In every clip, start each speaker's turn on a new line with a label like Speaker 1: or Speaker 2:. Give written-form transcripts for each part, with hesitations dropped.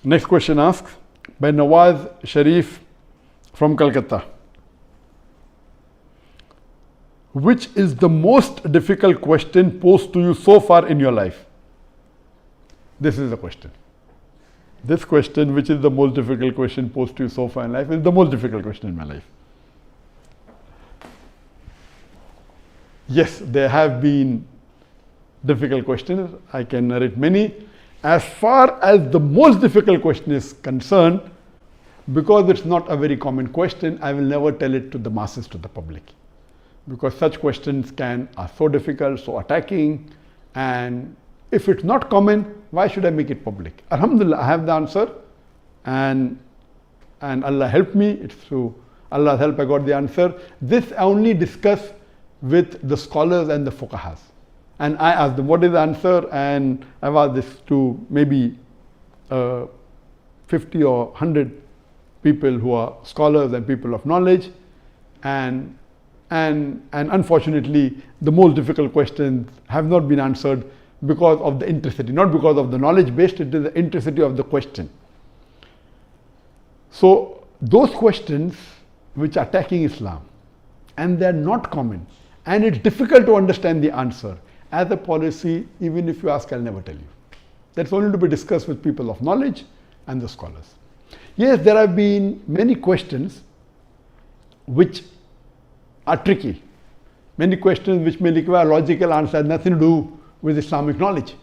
Speaker 1: Next question asks by Nawaz Sharif from Calcutta. Which is the most difficult question posed to you so far in your life? This is the question. This question, which is the most difficult question posed to you so far in life, is the most difficult question in my life. Yes, there have been difficult questions. I can narrate many. As far as the most difficult question is concerned, because it's not a very common question, I will never tell it to the masses, to the public. Because such questions are so difficult, so attacking, and if it's not common, why should I make it public? Alhamdulillah, I have the answer, and Allah helped me. It's through Allah's help I got the answer. This I only discuss with the scholars and the fuqahas. And I asked them, what is the answer? And I've asked this to maybe 50 or 100 people who are scholars and people of knowledge. And unfortunately, the most difficult questions have not been answered because of the intricity, not because of the knowledge based, it is the intricity of the question. So those questions which are attacking Islam, and they are not common, and it's difficult to understand the answer. As a policy, even if you ask, I'll never tell you. That's only to be discussed with people of knowledge and the scholars. Yes, there have been many questions which are tricky. Many questions which may require logical answer, has nothing to do with Islamic knowledge.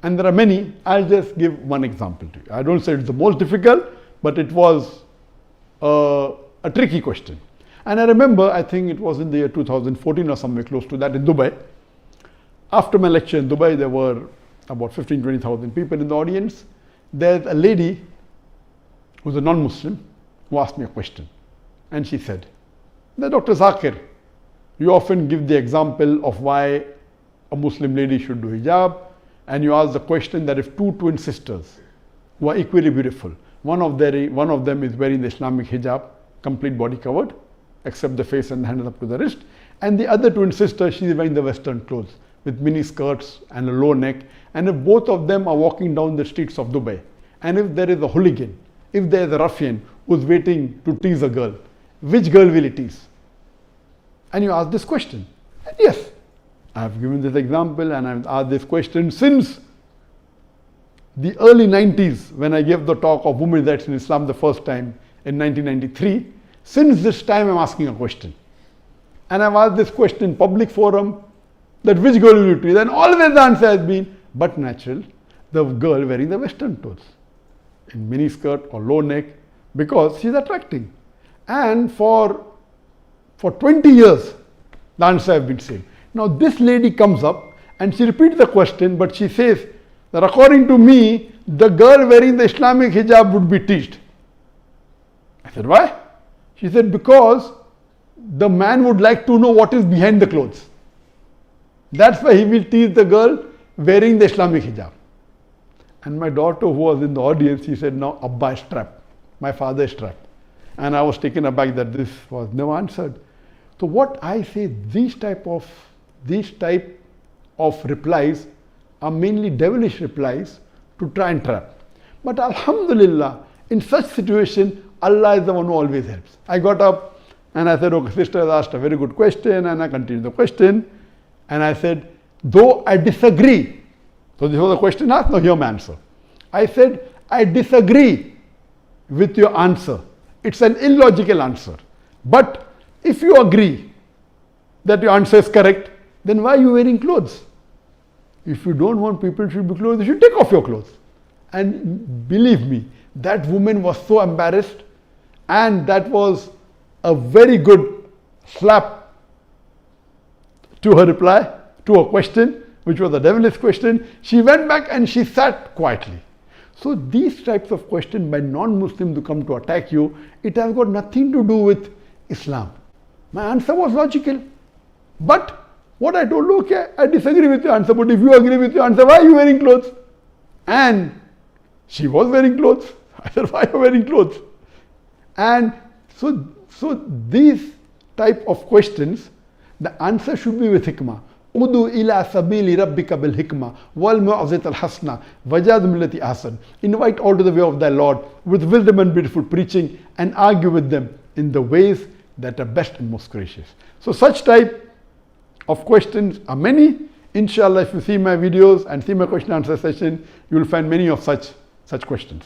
Speaker 1: And there are many. I'll just give one example to you. I don't say it's the most difficult, but it was a tricky question. And I remember, I think it was in the year 2014 or somewhere close to that in Dubai. After my lecture in Dubai, there were about 15,000-20,000 people in the audience. There's a lady who's a non-Muslim who asked me a question. And she said, Dr. Zakir, you often give the example of why a Muslim lady should do hijab, and you ask the question that if two twin sisters who are equally beautiful, one of them is wearing the Islamic hijab, complete body covered, except the face and the hands up to the wrist, and the other twin sister, she is wearing the Western clothes with mini skirts and a low neck, and if both of them are walking down the streets of Dubai, and if there is a hooligan, if there is a ruffian who's waiting to tease a girl, which girl will he tease? And you ask this question. And yes, I have given this example and I've asked this question since the early 90s when I gave the talk of women's rights in Islam the first time in 1993. Since this time I'm asking a question. And I've asked this question in public forum that which girl will you tease? And always the answer has been, but natural, the girl wearing the Western clothes in mini skirt or low neck because she's attracting. And for 20 years, the answer I've been saying. Now this lady comes up and she repeats the question, but she says that according to me, the girl wearing the Islamic hijab would be teased. I said, why? She said, because the man would like to know what is behind the clothes. That's why he will tease the girl wearing the Islamic hijab. And my daughter who was in the audience, she said, no, Abba is trapped. My father is trapped. And I was taken aback that this was never answered. So what I say, these type of replies are mainly devilish replies to try and trap. But alhamdulillah, in such situation, Allah is the one who always helps. I got up and I said, okay, sister has asked a very good question, and I continued the question. And I said, though I disagree. So this was the question asked, now hear my answer. I said, I disagree with your answer. It's an illogical answer. But if you agree that your answer is correct, then why are you wearing clothes? If you don't want people to be clothes, you should take off your clothes. And believe me, that woman was so embarrassed, and that was a very good slap to her reply, to her question, which was a devilish question. She went back and she sat quietly. So these types of questions by non-Muslims who come to attack you, it has got nothing to do with Islam. My answer was logical. But what I told, okay, I disagree with your answer, but if you agree with your answer, why are you wearing clothes? And she was wearing clothes. I said, why are you wearing clothes? And so these type of questions, the answer should be with hikmah. Udu ila sabili rabbika bil hikmah wal mu'azit al hasna wajad millati ahsan. Invite all to the way of thy Lord with wisdom and beautiful preaching, and argue with them in the ways that are best and most gracious. So such type of questions are many. Inshallah, if you see my videos and see my question answer session, you will find many of such questions.